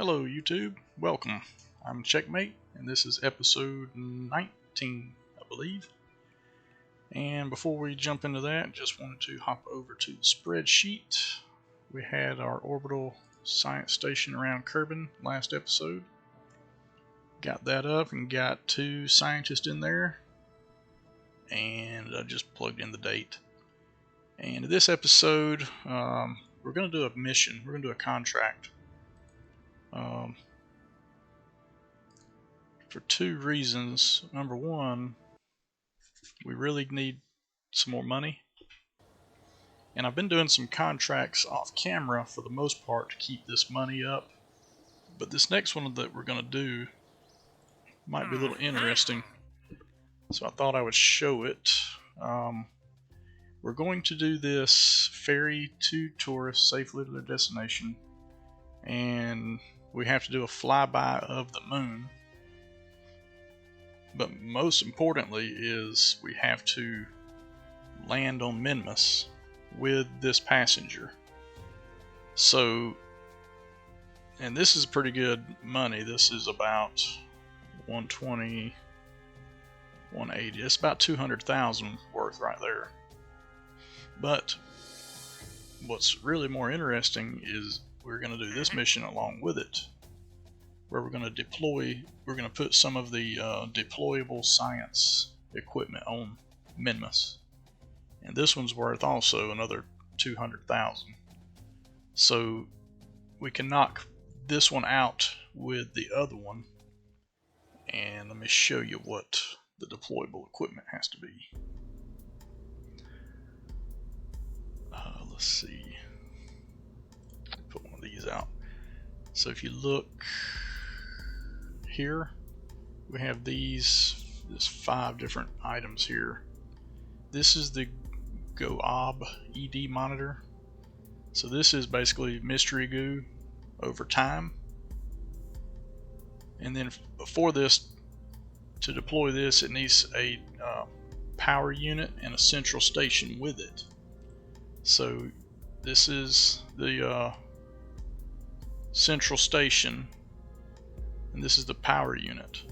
Hello YouTube, welcome. I'm Checkmate and this is episode 19, I believe. And before we jump into that, just wanted to hop over to the spreadsheet. We had our orbital science station around Kerbal last episode. Got that up and got 2 scientists in there. And I just plugged in the date. And in this episode, we're going to do a mission. We're going to do a contract. For 2 reasons. Number 1, we really need some more money. And I've been doing some contracts off camera for the most part to keep this money up. But this next one that we're going to do might be a little interesting. So I thought I would show it. We're going to do this ferry 2 tourists safely to their destination. And we have to do a flyby of the moon. But most importantly is we have to land on Minmus with this passenger. So, and this is pretty good money. This is about 120, 180. It's about 200,000 worth right there. But what's really more interesting is we're going to do this mission along with it, where we're going to put some of the deployable science equipment on Minmus. And this one's worth also another 200,000. So we can knock this one out with the other one. And let me show you what the deployable equipment has to be. Let's see. Put one of these out. So if you look here, we have there's 5 different items here. This is the GOAB ED monitor. So this is basically mystery goo over time. And then before this, to deploy this, it needs a power unit and a central station with it. So this is the central station, and this is the power unit.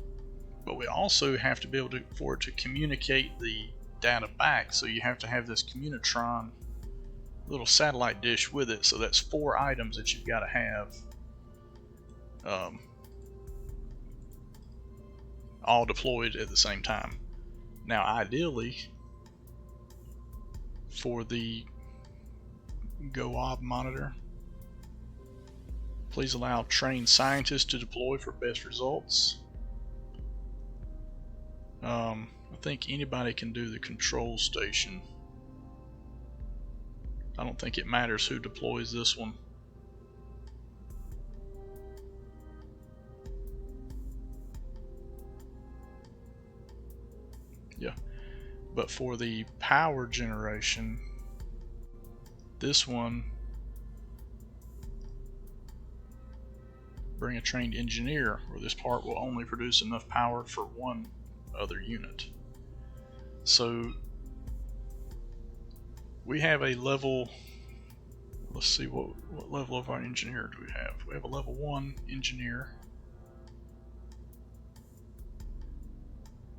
But we also have to be able for it to communicate the data back, so you have to have this Communitron little satellite dish with it. So that's 4 items that you've got to have all deployed at the same time. Now ideally, for the GOAB monitor, please allow trained scientists to deploy for best results. I think anybody can do the control station. I don't think it matters who deploys this one. Yeah, but for the power generation, this one, bring a trained engineer, or this part will only produce enough power for 1 other unit. So we have a level, let's see what level of our engineer do we have. We have a level 1 engineer.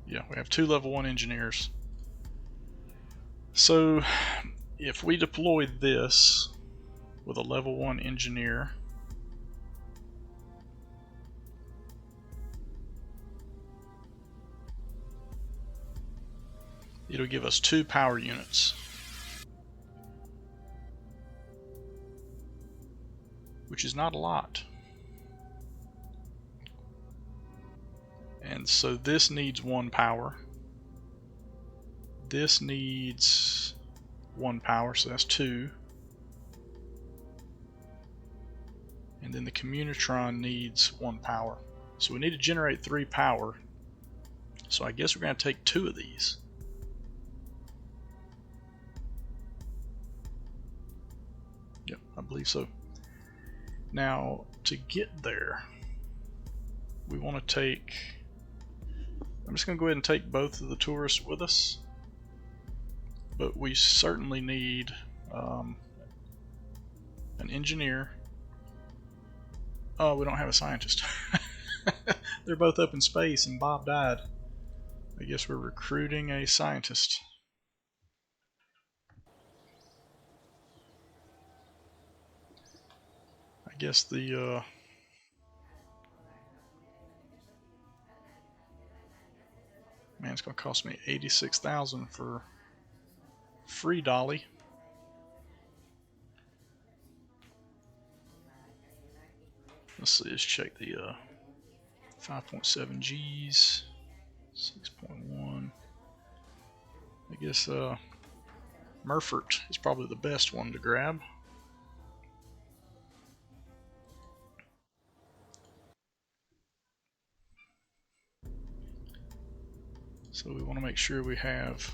Yeah, we have 2 level 1 engineers. So if we deploy this with a level 1 engineer, it'll give us 2 power units, which is not a lot. And so this needs 1 power. This needs 1 power, so that's 2. And then the Communitron needs 1 power. So we need to generate 3 power. So I guess we're going to take 2 of these. Yep, I believe so. Now, to get there, we want to take... I'm just going to go ahead and take both of the tourists with us. But we certainly need an engineer Oh, we don't have a scientist. They're both up in space and Bob died. I guess we're recruiting a scientist. I guess the man, it's gonna cost me 86,000 for free dolly. Let's see, let's check the 5.7 Gs, 6.1. I guess Murfert is probably the best one to grab. So we want to make sure we have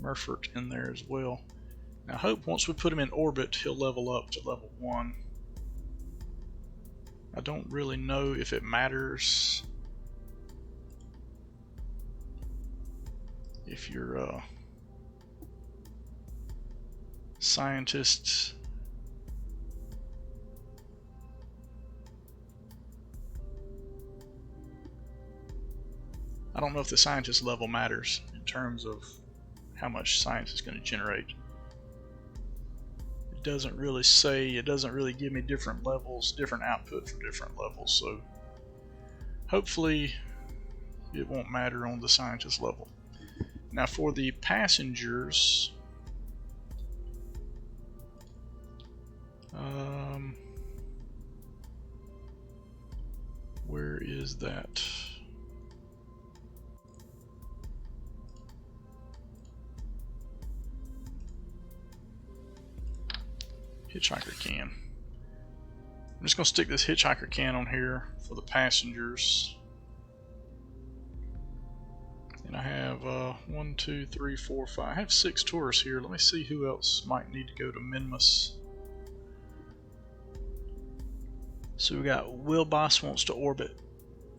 Murfert in there as well. Now I hope once we put him in orbit, he'll level up to level 1. I don't really know if it matters if your scientists I don't know if the scientist level matters in terms of how much science is going to generate. It doesn't really say, it doesn't really give me different levels, different output for different levels, so hopefully it won't matter on the scientist level. Now for the passengers, where is that? Hitchhiker can. I'm just going to stick this hitchhiker can on here for the passengers. And I have 1, 2, 3, 4, 5. I have 6 tourists here. Let me see who else might need to go to Minmus. So we got Wilbos wants to orbit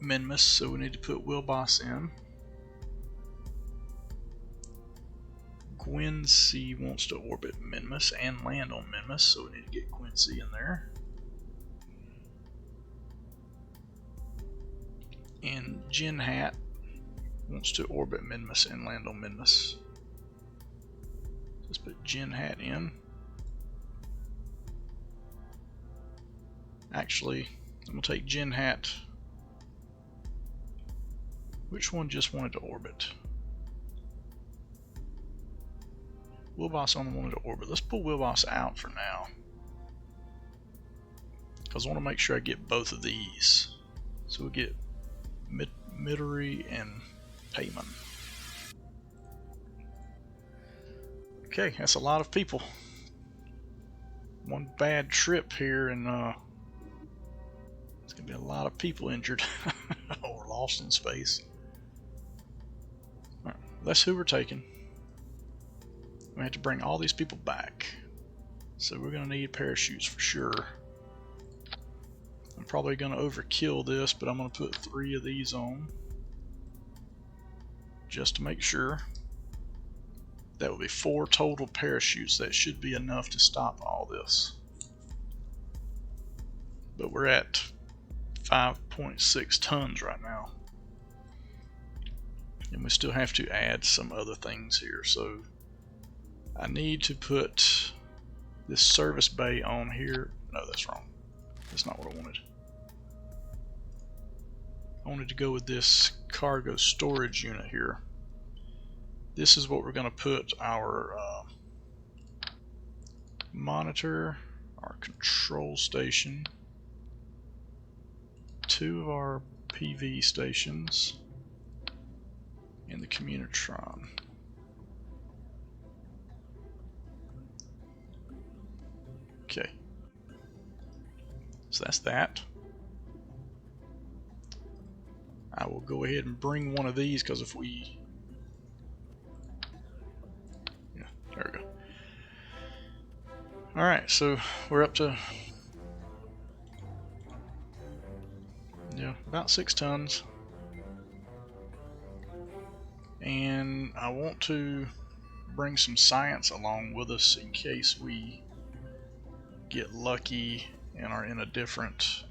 Minmus, so we need to put Wilbos in. Quincy wants to orbit Minmus and land on Minmus, so we need to get Quincy in there. And Jin Hat wants to orbit Minmus and land on Minmus. Let's put Jin Hat in. Actually, I'm going to take Jin Hat. Which one just wanted to orbit? Wilbos only wanted to orbit. Let's pull Wilbos out for now, because I want to make sure I get both of these. So we get Midori and Payman. Okay, that's a lot of people. One bad trip here, and it's gonna be a lot of people injured or lost in space. All right, that's who we're taking. We have to bring all these people back, so we're gonna need parachutes for sure. I'm probably gonna overkill this, but I'm gonna put 3 of these on just to make sure. That will be 4 total parachutes. That should be enough to stop all this. But we're at 5.6 tons right now, and we still have to add some other things here. So I need to put this service bay on here. No, that's wrong. That's not what I wanted. I wanted to go with this cargo storage unit here. This is what we're going to put our monitor, our control station, 2 of our PV stations, and the Communitron. Okay, so that's that. I will go ahead and bring one of these, because if we... Yeah, there we go. Alright, so we're up to... yeah, about 6 tons. And I want to bring some science along with us in case we get lucky and are in a different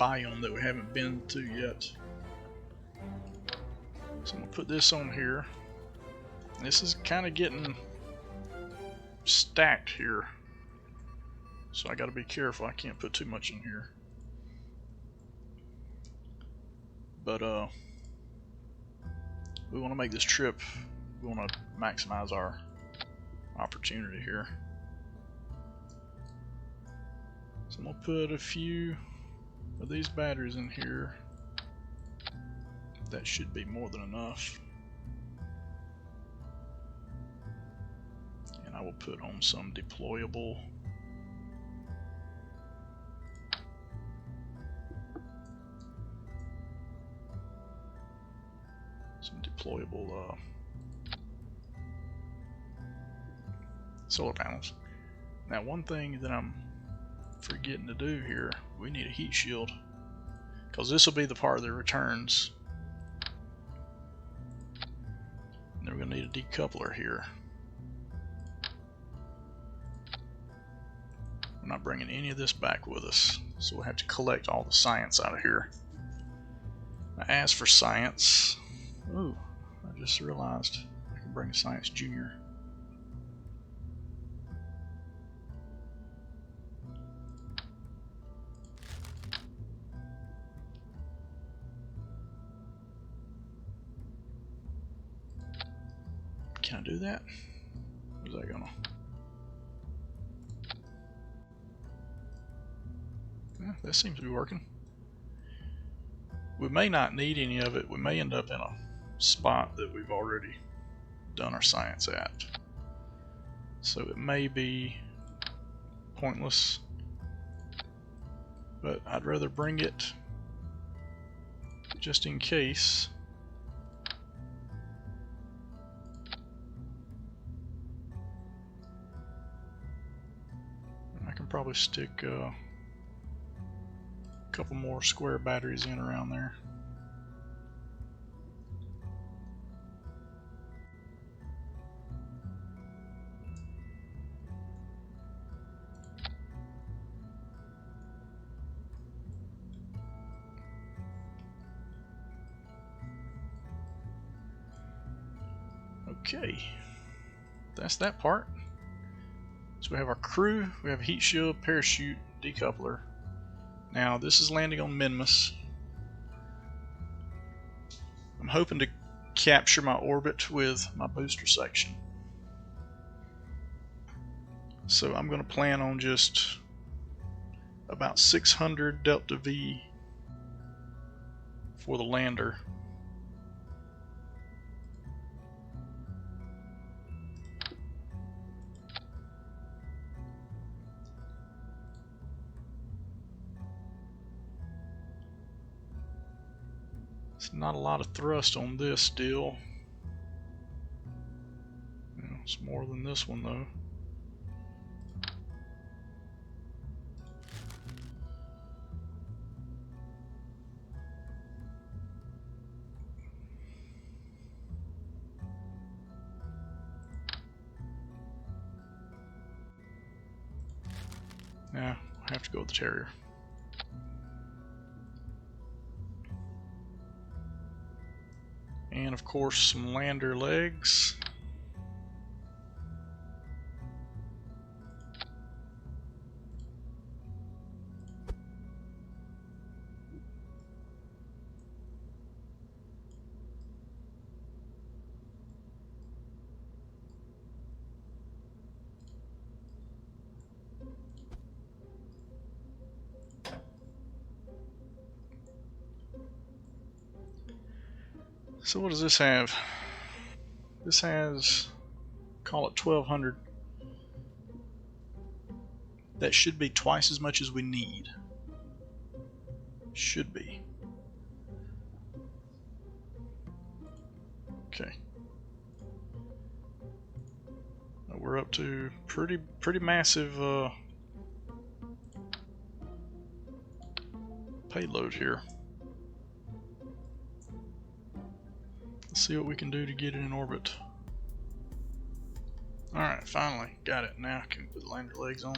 biome that we haven't been to yet. So I'm gonna put this on here. This is kind of getting stacked here, so I got to be careful. I can't put too much in here. But we want to make this trip. We want to maximize our opportunity here. So I'm gonna put a few of these batteries in here. That should be more than enough. And I will put on some deployable. Solar panels. Now, one thing that I'm forgetting to do here, we need a heat shield, because this will be the part that returns. And then we're going to need a decoupler here. We're not bringing any of this back with us, so we'll have to collect all the science out of here. Now, as for science, ooh, I just realized I can bring a Science Junior. Can I do that? Where's that gonna? Yeah, that seems to be working. We may not need any of it. We may end up in a spot that we've already done our science at. So it may be pointless, but I'd rather bring it just in case. I can probably stick a couple more square batteries in around there. Okay, that's that part. So we have our crew, we have a heat shield, parachute, decoupler. Now this is landing on Minmus. I'm hoping to capture my orbit with my booster section. So I'm going to plan on just about 600 delta V for the lander. It's not a lot of thrust on this deal. It's more than this one though. Yeah, I have to go with the Terrier. And of course some lander legs. So what does this have? This has, call it 1200. That should be twice as much as we need. Should be. Okay. Now we're up to pretty massive payload here. Let's see what we can do to get it in orbit. Alright, finally got it. Now I can put the lander legs on.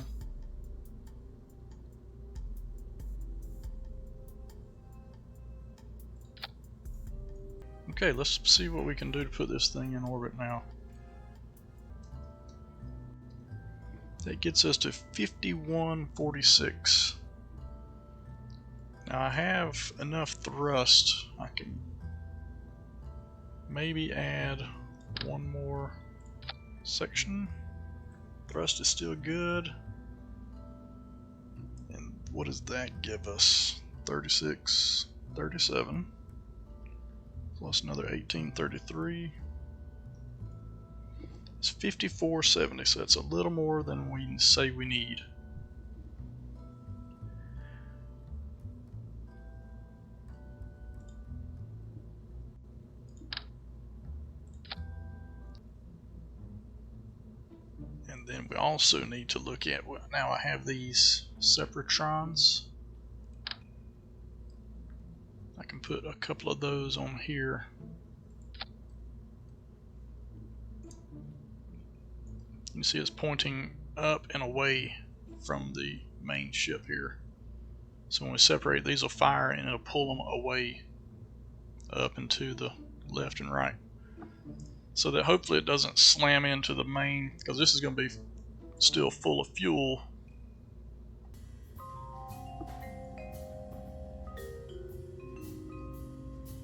Okay, let's see what we can do to put this thing in orbit now. That gets us to 5146. Now I have enough thrust. I can maybe add one more section. Thrust is still good. And what does that give us? 36, 37. Plus another 1833. It's 5470, so that's a little more than we say we need. And then we also need to look at, well, now I have these separatrons. I can put a couple of those on here. You see it's pointing up and away from the main ship here. So when we separate, these will fire and it'll pull them away up and to the left and right. So that hopefully it doesn't slam into the main, because this is going to be still full of fuel.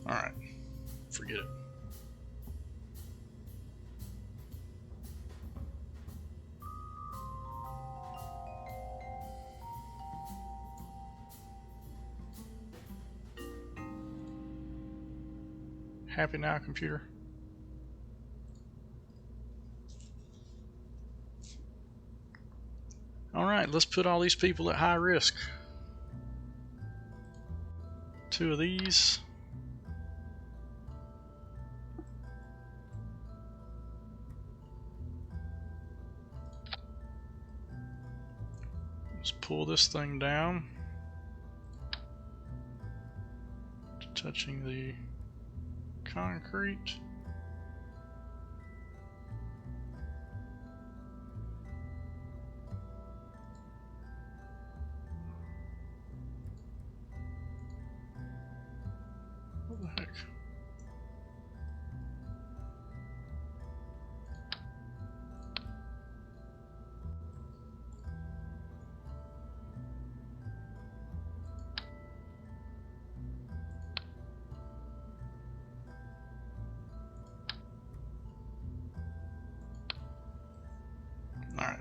Alright, forget it. Happy now, computer? Alright, let's put all these people at high risk. 2 of these. Let's pull this thing down. Touching the concrete. What the heck? Alright.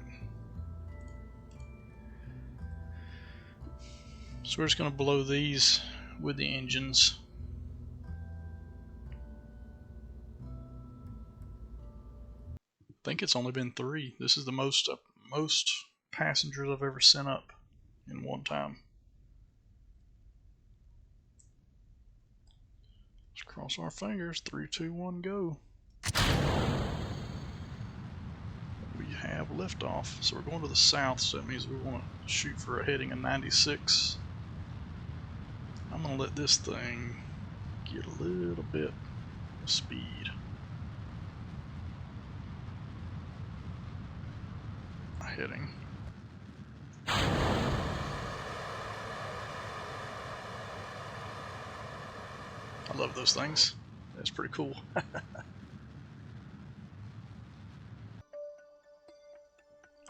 So we're just going to blow these with the engines. I think it's only been 3. This is the most passengers I've ever sent up in one time. Let's cross our fingers. 3, 2, 1, go. We have liftoff. So we're going to the south, so that means we want to shoot for a heading of 96. I'm going to let this thing get a little bit of speed. Heading. I love those things. That's pretty cool.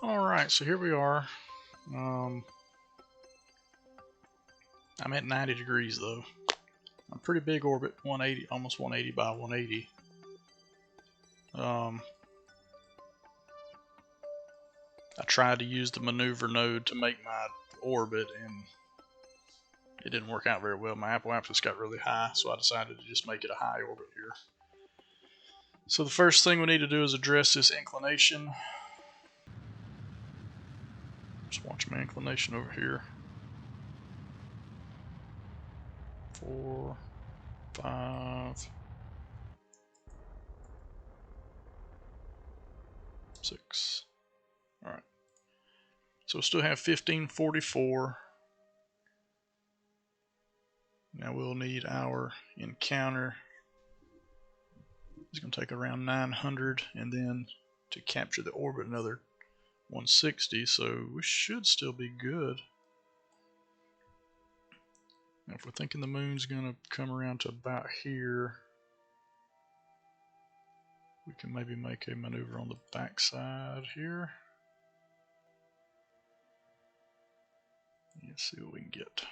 Alright, so here we are. I'm at 90 degrees though. A pretty big orbit, 180, almost 180 by 180. I tried to use the maneuver node to make my orbit, and it didn't work out very well. My Apple Apps got really high, so I decided to just make it a high orbit here. So the first thing we need to do is address this inclination. Just watch my inclination over here. 4, 5, 6. Alright. So we still have 1544. Now we'll need our encounter. It's going to take around 900, and then to capture the orbit another 160, so we should still be good. Now if we're thinking the moon's going to come around to about here, We can maybe make a maneuver on the backside here. Let's see what we can get.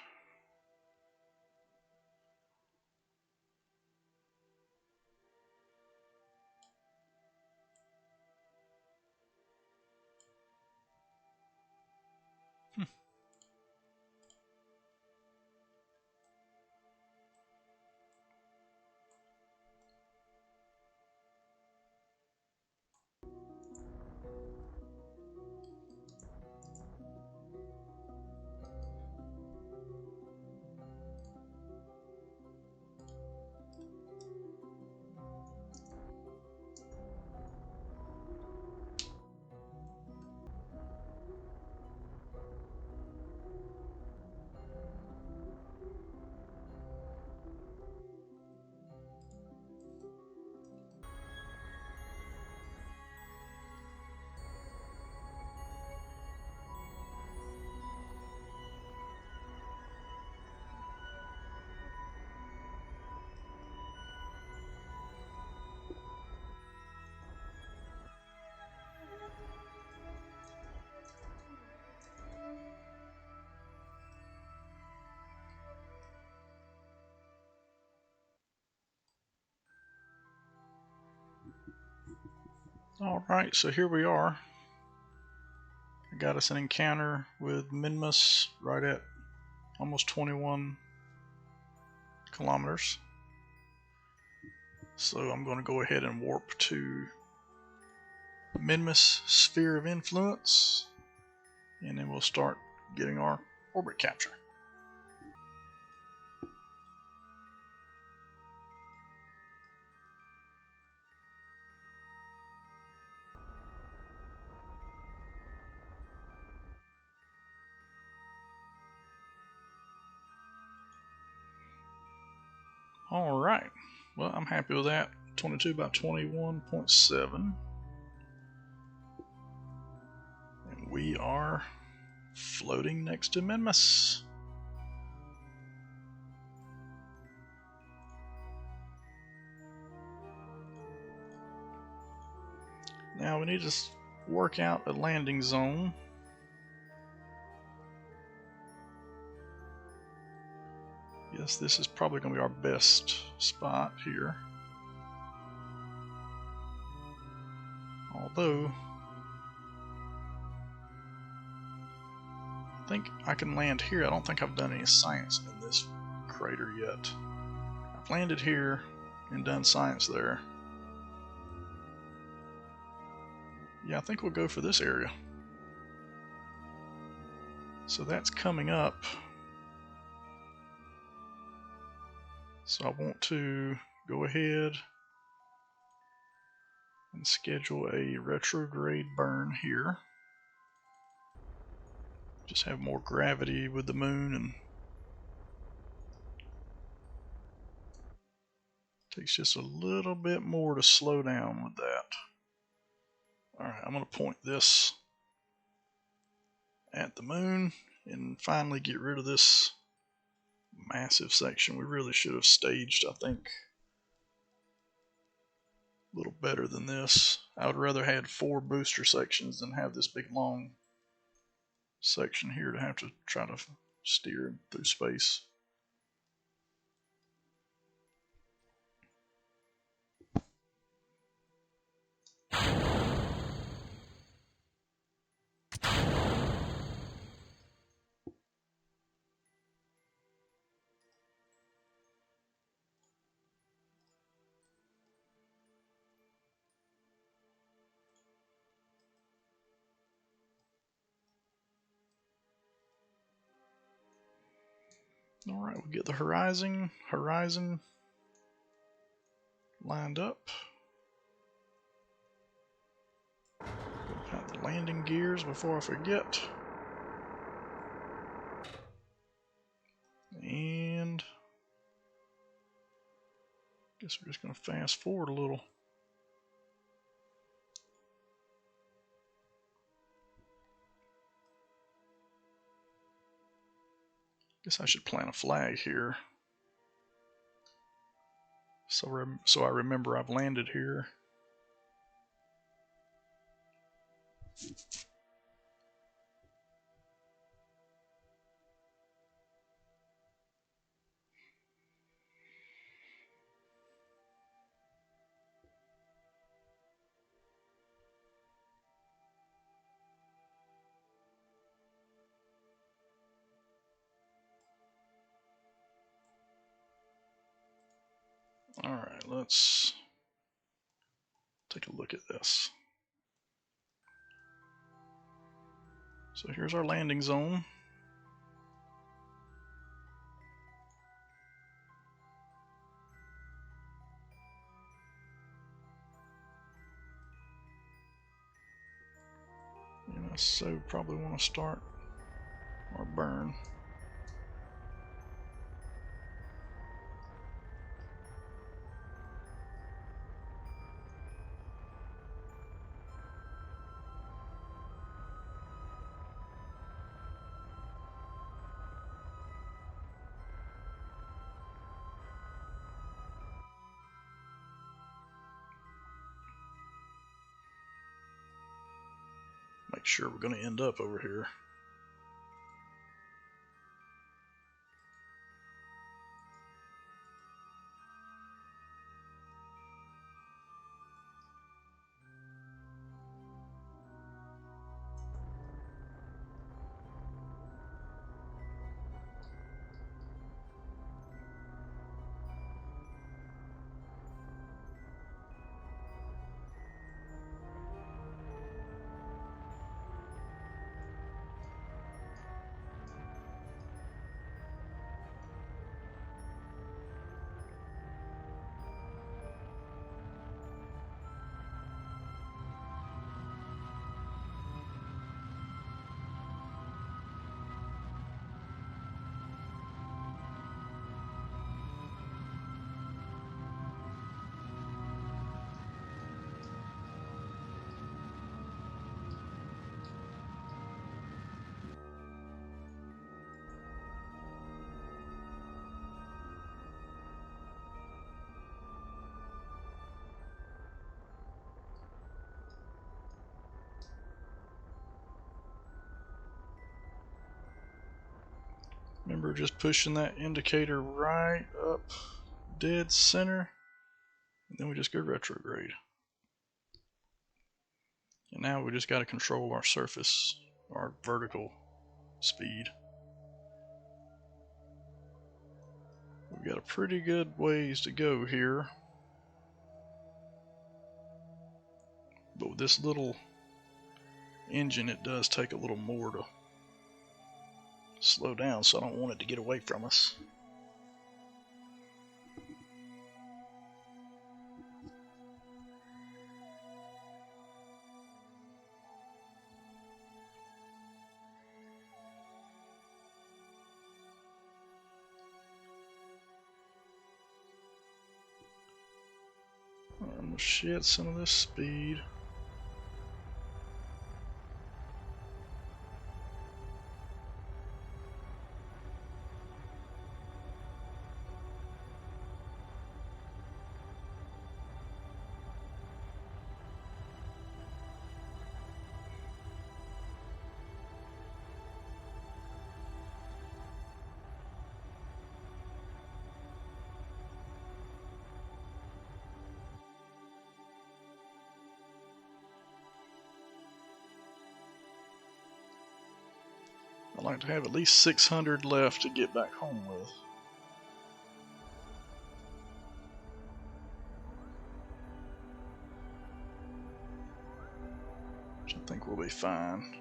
Alright, so here we are. I got us an encounter with Minmus right at almost 21 kilometers. So I'm going to go ahead and warp to Minmus Sphere of Influence, and then we'll start getting our orbit capture. Alright, well, I'm happy with that. 22 by 21.7. And we are floating next to Minmus. Now we need to work out a landing zone. Yes, this is probably going to be our best spot here. Although, I think I can land here. I don't think I've done any science in this crater yet. I've landed here and done science there. Yeah, I think we'll go for this area. So that's coming up. So I want to go ahead and schedule a retrograde burn here. Just have more gravity with the moon, and takes just a little bit more to slow down with that. Alright, I'm going to point this at the moon and finally get rid of this massive section. We really should have staged, I think, a little better than this. I would rather had 4 booster sections than have this big long section here to have to try to steer through space. Alright, we'll get the horizon lined up. Put out the landing gears before I forget. And guess we're just going to fast forward a little. Guess I should plant a flag here. So I remember I've landed here. Alright, let's take a look at this. So here's our landing zone. So probably want to start our burn. Make sure we're going to end up over here. Remember just pushing that indicator right up dead center, and then we just go retrograde. And now we just got to control our surface, our vertical speed. We've got a pretty good ways to go here. But with this little engine, it does take a little more to slow down, so I don't want it to get away from us. I'm gonna shed some of this speed. I like to have at least 600 left to get back home with. Which I think we'll be fine.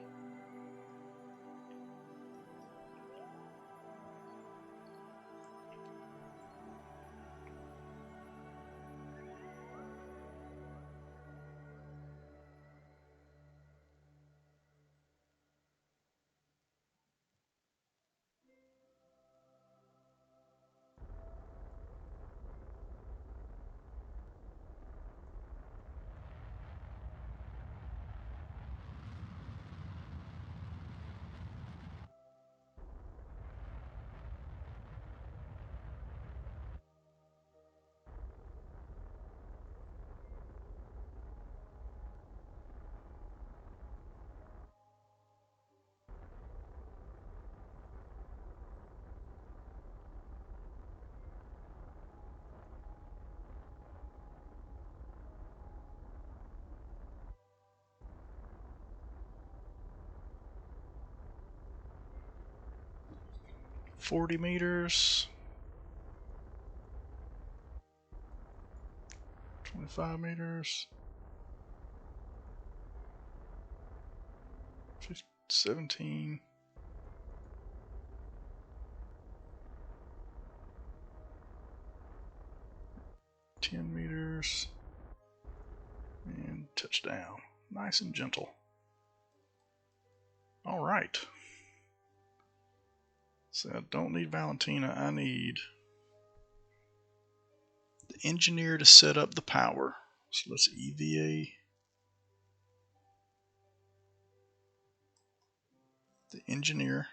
$40 meters. 25 meters. 17. 10 meters. And touchdown. Nice and gentle. All right. So I don't need Valentina. I need the engineer to set up the power. So let's EVA the engineer.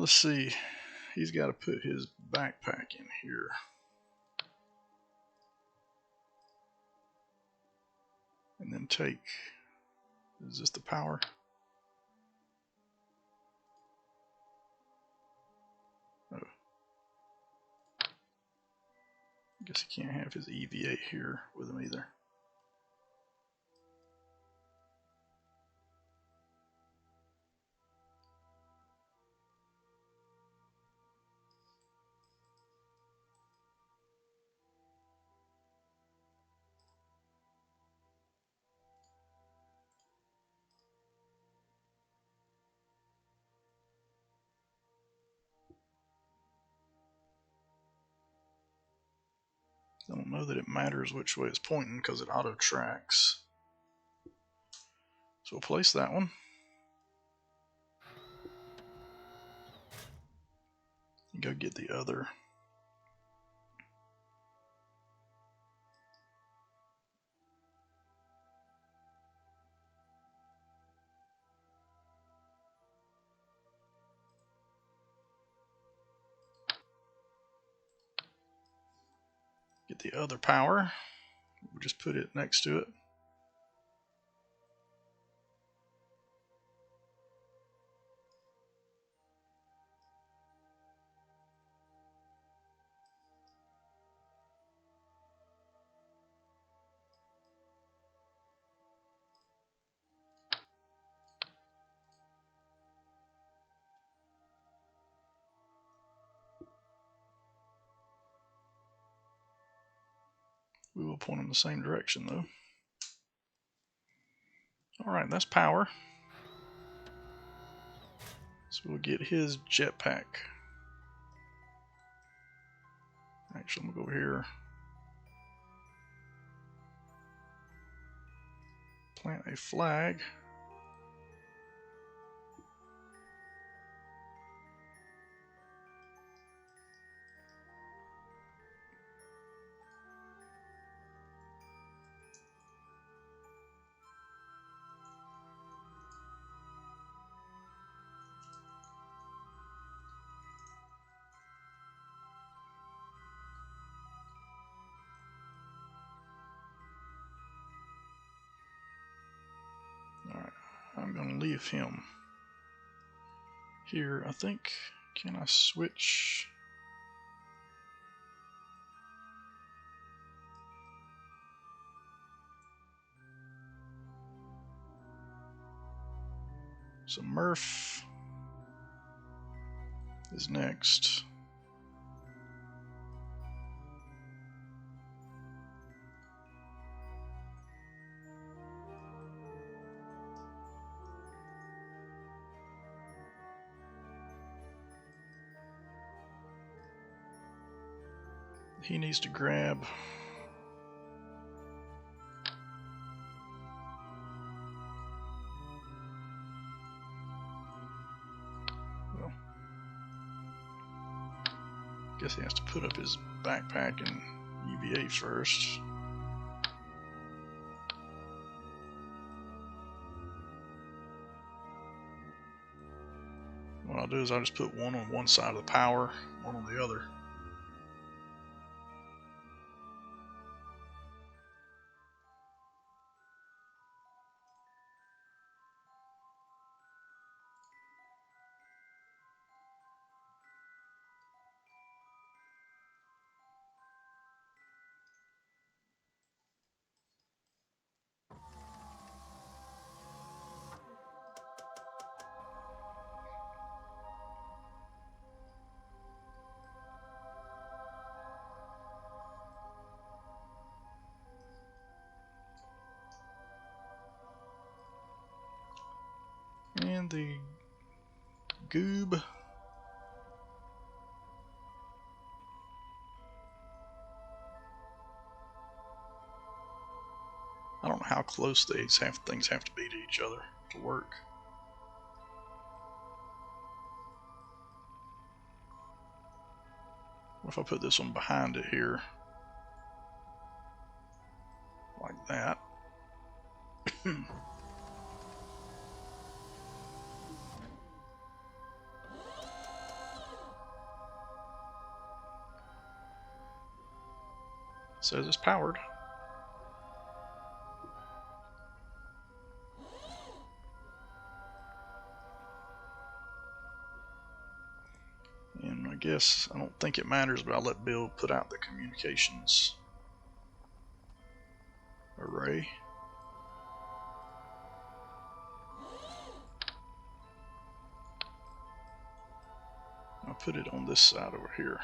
Let's see. He's got to put his backpack in here. And then take, is this the power? Oh. I guess he can't have his EVA here with him either. I don't know that it matters which way it's pointing because it auto tracks. So we'll place that one. And go get the other. Get the other power. We'll just put it next to it. We will point in the same direction though. Alright, that's power. So we'll get his jetpack. Actually, I'm going to go over here. Plant a flag. Alright, I'm going to leave him here. I think, can I switch? So Murph is next. He needs to grab guess he has to put up his backpack and EVA first. What I'll do is I'll just put one on one side of the power, one on the other. and the goob. I don't know how close things have to be to each other to work. What if I put this one behind it here? Like that. Says it's powered. And I guess, I don't think it matters, but I'll let Bill put out the communications array. I'll put it on this side over here.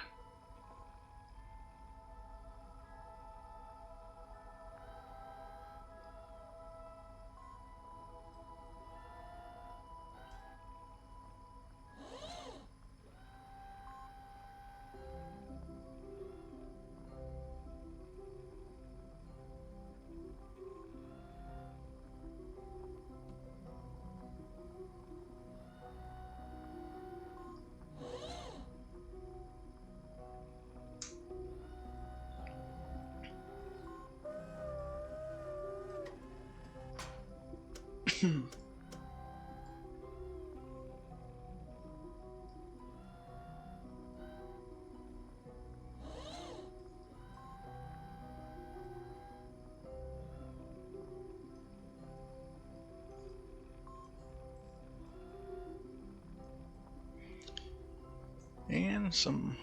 And some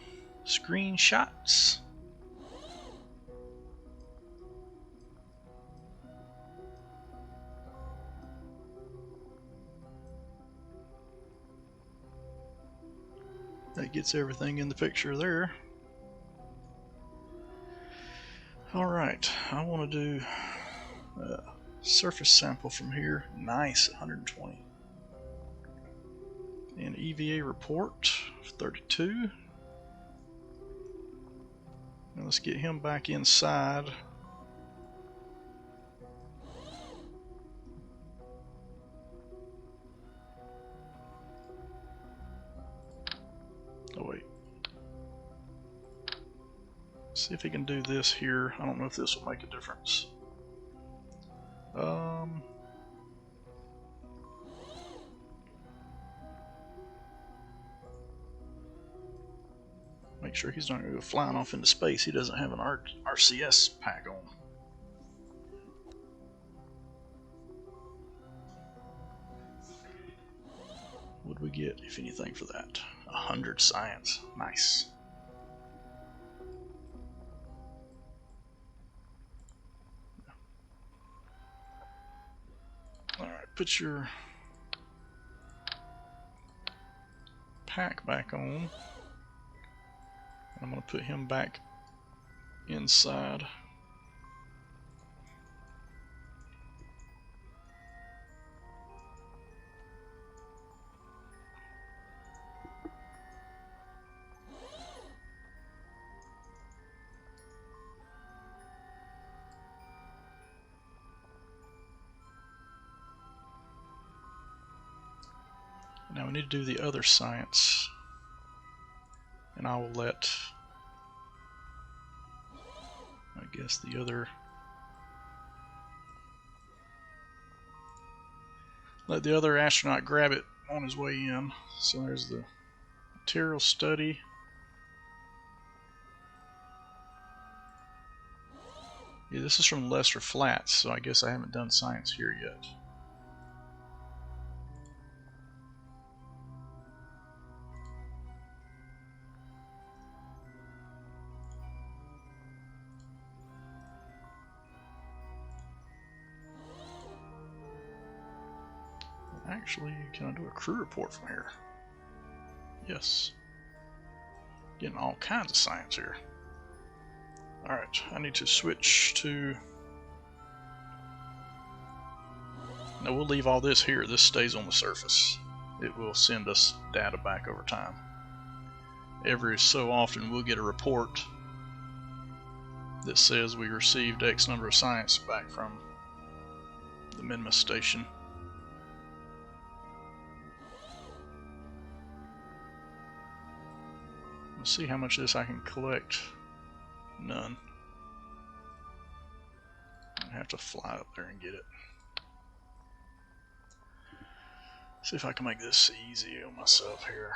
screenshots. That gets everything in the picture there. Alright, I want to do a surface sample from here. Nice, 120. And EVA report, 32. Now let's get him back inside. Oh wait. See if he can do this here. I don't know if this will make a difference. Make sure he's not going to go flying off into space. He doesn't have an RCS pack on. What would we get, if anything, for that? 100 science. Nice. Alright, put your pack back on. I'm going to put him back inside. Now we need to do the other science. And I will let, I guess, the other, let the other astronaut grab it on his way in. So there's the material study. Yeah, this is from Lesser Flats, so I guess I haven't done science here yet. Actually, can I do a crew report from here? Yes. Getting all kinds of science here. Alright, I need to switch to Now we'll leave all this here. This stays on the surface. It will send us data back over time. Every so often we'll get a report that says we received X number of science back from the Minmus station. Let's see how much of this I can collect. None. I have to fly up there and get it. See if I can make this easy on myself here.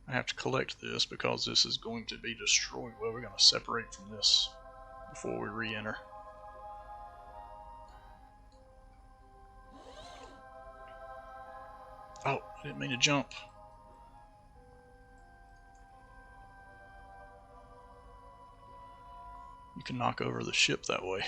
I have to collect this because this is going to be destroyed. Well, we're going to separate from this before we re-enter. Oh, I didn't mean to jump. You can knock over the ship that way.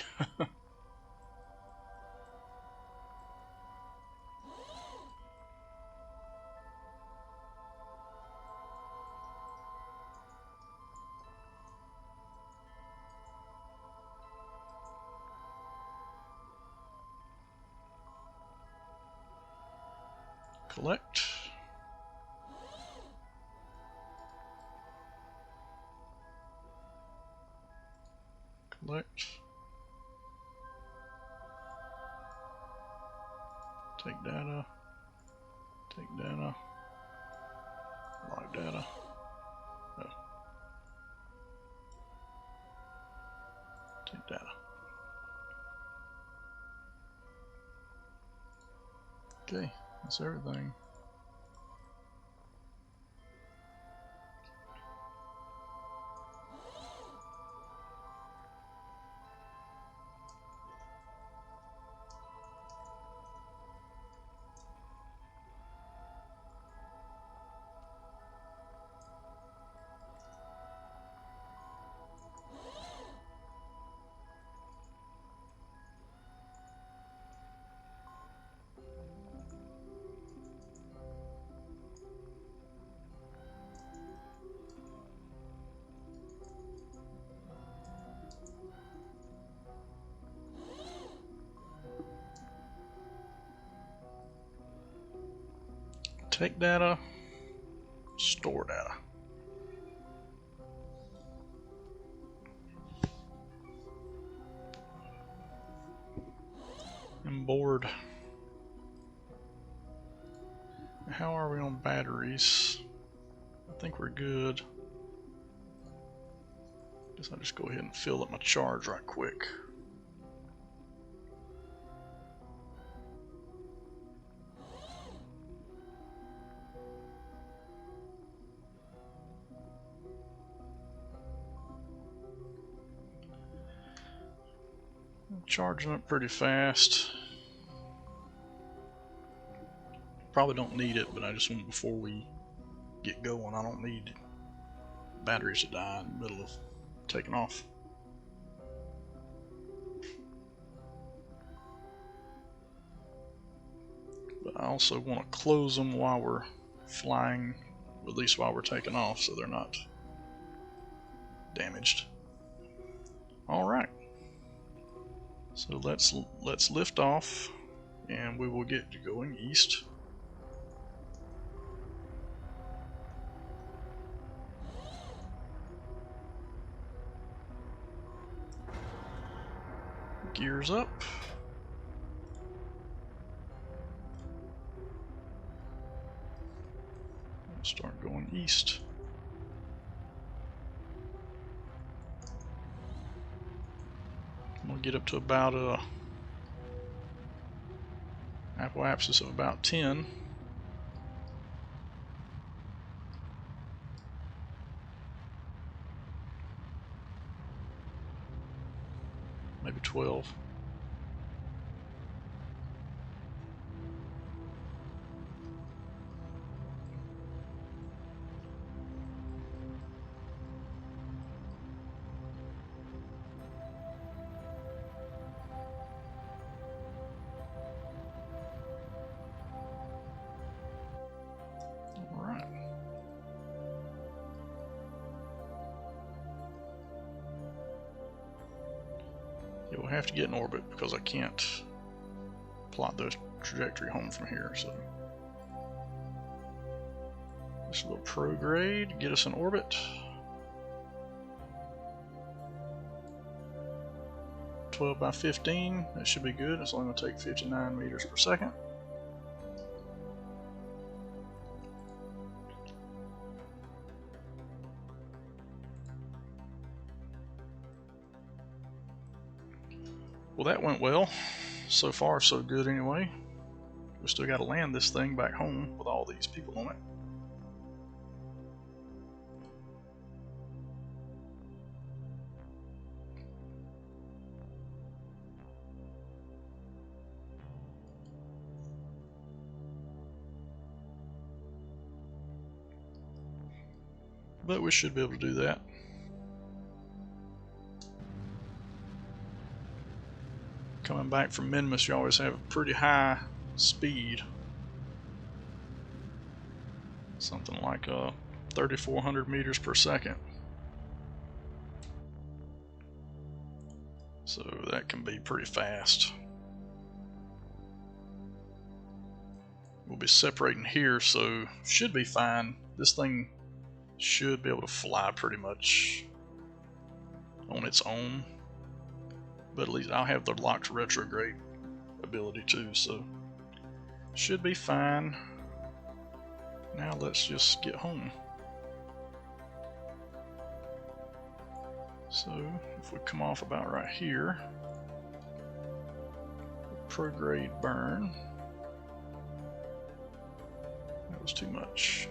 Collect. Collect. Take data. Take data. Log data. Oh. Take data. Okay, that's everything. Take data, store data. I'm bored. How are we on batteries? I think we're good. Guess I'll just go ahead and fill up my charge right quick. Charging up pretty fast. Probably don't need it, but I just want, before we get going, I don't need batteries to die in the middle of taking off. But I also want to close them while we're flying, at least while we're taking off, so they're not damaged. Alright. So let's lift off, and we will get to going east. Gears up. Start going east. We'll get up to about a apoapsis of about 10. Maybe 12. we'll have to get in orbit because I can't plot the trajectory home from here. So this little prograde, get us in orbit. 12 by 15, that should be good. It's only going to take 59 meters per second. Well, that went well. So far, so good anyway. We still got to land this thing back home with all these people on it. But we should be able to do that. Coming back from Minmus, you always have a pretty high speed. Something like 3,400 meters per second. So that can be pretty fast. We'll be separating here, so should be fine. This thing should be able to fly pretty much on its own. But at least I'll have the locked retrograde ability too, so should be fine. Now let's just get home. So if we come off about right here, prograde burn. That was too much.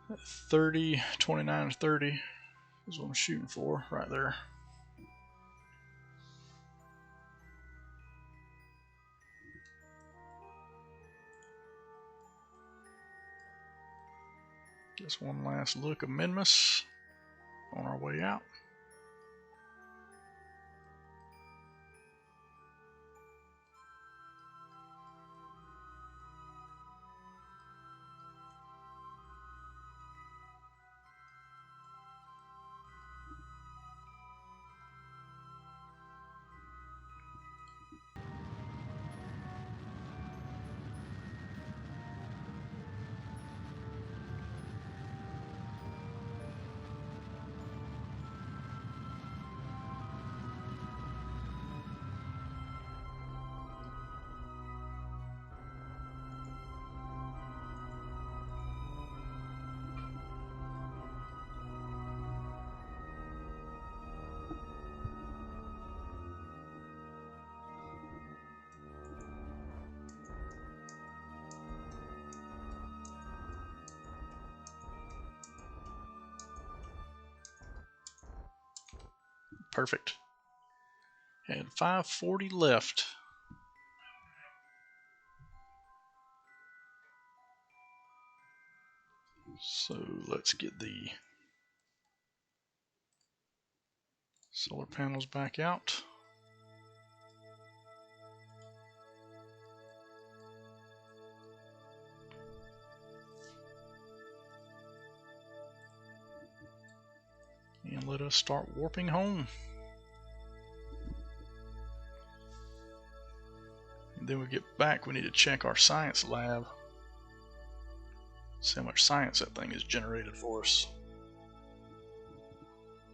That 30, 29, 30 is what I'm shooting for right there. Just one last look of Minmus on our way out. Perfect. And 540 left. So let's get the solar panels back out. And let us start warping home. And then we get back, we need to check our science lab. See how much science that thing has generated for us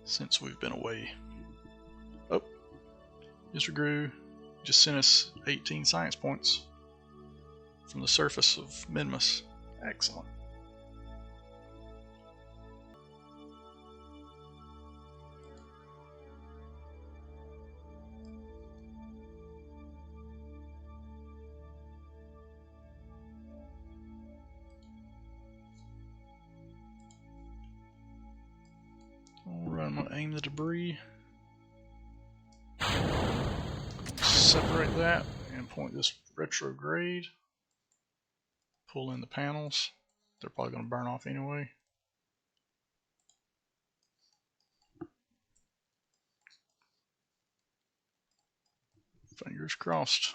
since we've been away. Oh, Mr. Gru just sent us 18 science points from the surface of Minmus. Excellent. Alright, I'm going to aim the debris, separate that, and point this retrograde. Pull in the panels. They're probably going to burn off anyway. Fingers crossed.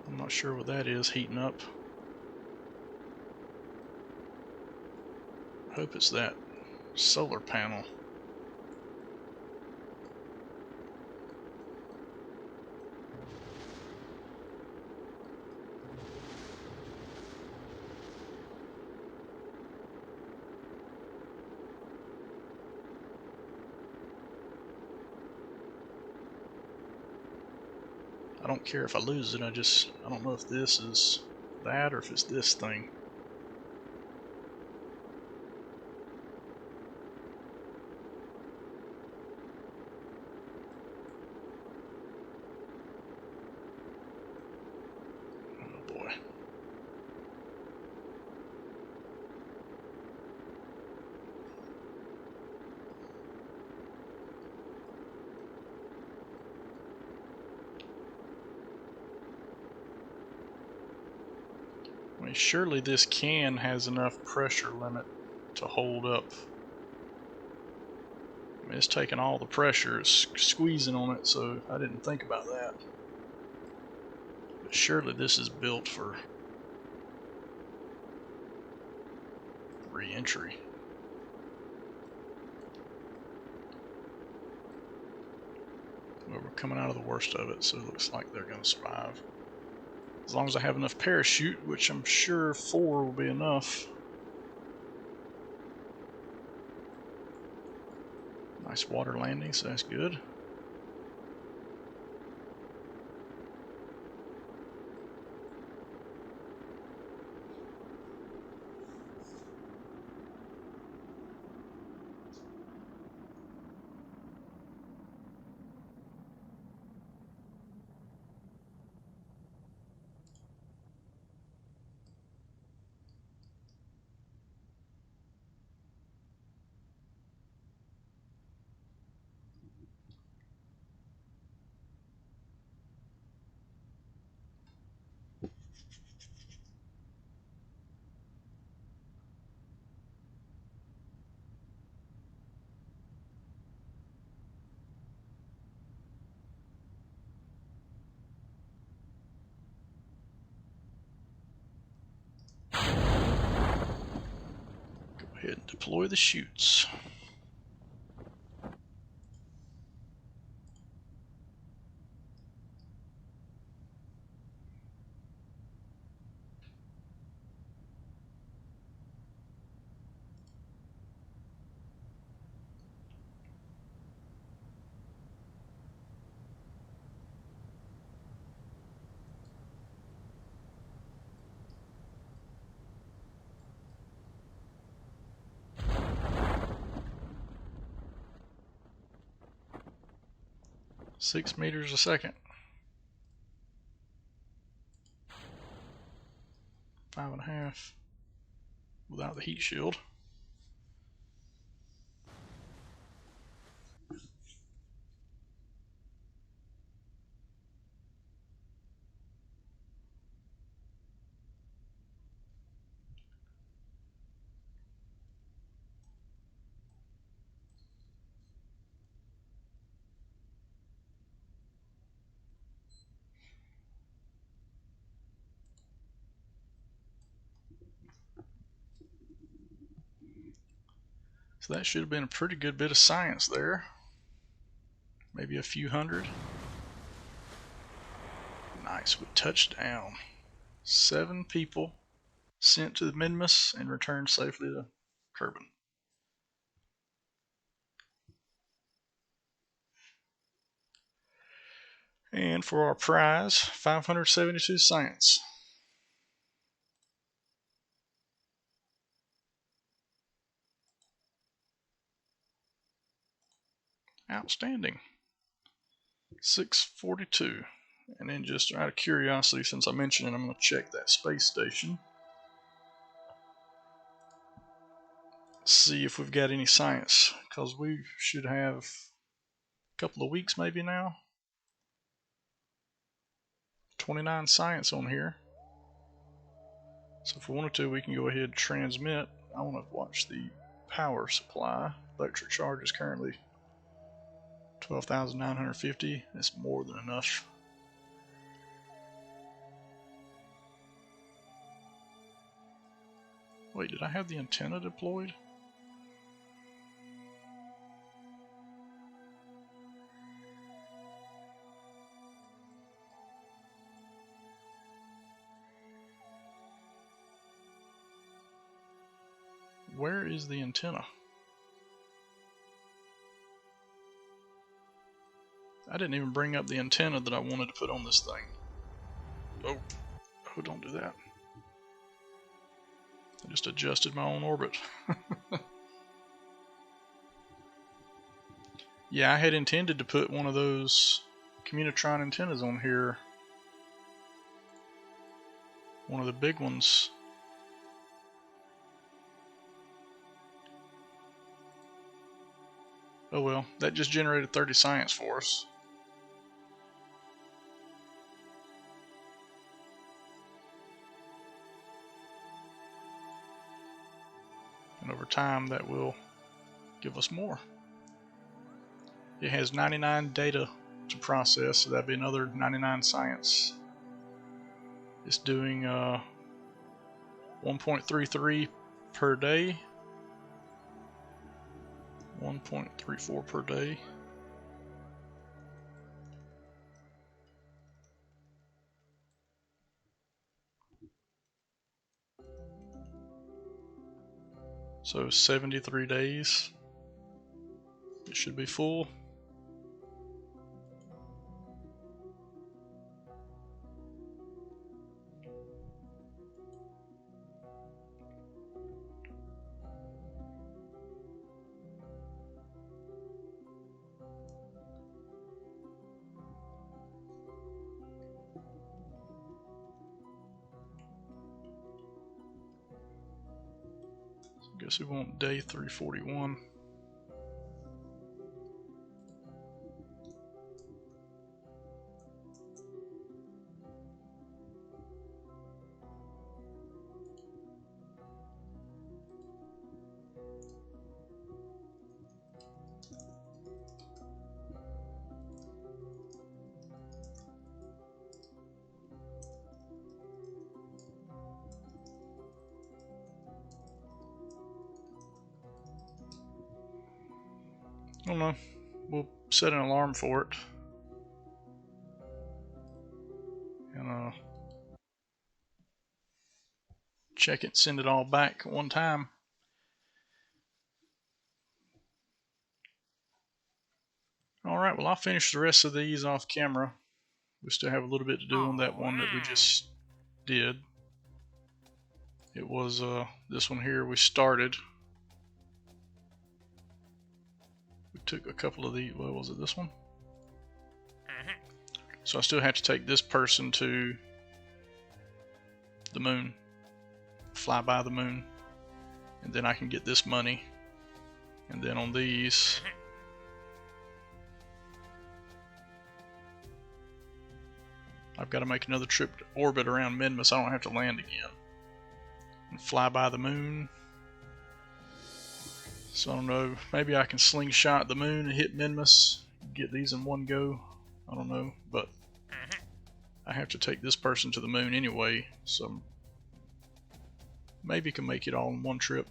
I'm not sure what that is heating up. I hope it's that solar panel. I don't care if I lose it, I don't know if this is that or if it's this thing. Oh boy. I mean, surely this can has enough pressure limit to hold up. I mean, it's taking all the pressure, it's squeezing on it, so I didn't think about that. But surely this is built for re-entry. Well, we're coming out of the worst of it, so it looks like they're going to survive. As long as I have enough parachute, which I'm sure 4 will be enough. Nice water landing, so that's good. Go ahead and deploy the chutes. Six meters a second. 5.5 without the heat shield. So that should have been a pretty good bit of science there. Maybe a few hundred. Nice, we touched down. 7 people sent to the Minmus and returned safely to Kerbal. And for our prize, 572 science. Outstanding. 642. And then just out of curiosity, since I mentioned it, I'm going to check that space station. see if we've got any science, because we should have a couple of weeks maybe now. 29 science on here. So if we wanted to, we can go ahead and transmit. I want to watch the power supply. Electric charge is currently 12,950. That's more than enough. Wait, did I have the antenna deployed? Where is the antenna? I didn't even bring up the antenna that I wanted to put on this thing. Oh, don't do that. I just adjusted my own orbit. Yeah, I had intended to put one of those Communitron antennas on here. One of the big ones. Oh well, that just generated 30 science for us. And over time that will give us more. It has 99 data to process, so that'd be another 99 science. It's doing 1.33 per day. 1.34 per day. So 73 days. It should be full. I guess we want day 341. I don't know. We'll set an alarm for it. And check it, send it all back at one time. Alright, well I'll finish the rest of these off camera. We still have a little bit to do on that one that we just did. It was this one here we started. We took a couple of the, what was it, this one? So I still have to take this person to the moon, fly by the moon, and then I can get this money. And then on these, I've got to make another trip to orbit around Minmus. I don't have to land again. And fly by the moon. So I don't know, maybe I can slingshot the moon and hit Minmus, get these in one go. I don't know, but I have to take this person to the moon anyway, so maybe can make it all in one trip.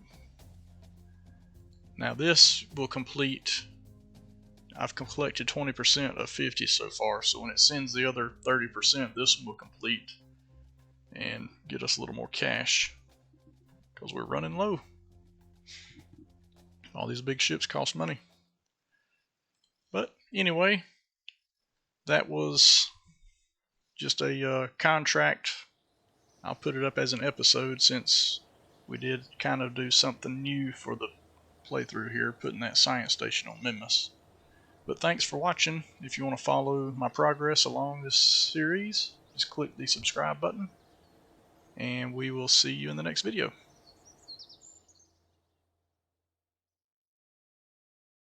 Now this will complete, I've collected 20% of 50 so far, so when it sends the other 30%, this one will complete and get us a little more cash, because we're running low. All these big ships cost money. But anyway, that was just a contract. I'll put it up as an episode since we did kind of do something new for the playthrough here, putting that science station on Minmus. But thanks for watching. If you want to follow my progress along this series, just click the subscribe button, and we will see you in the next video.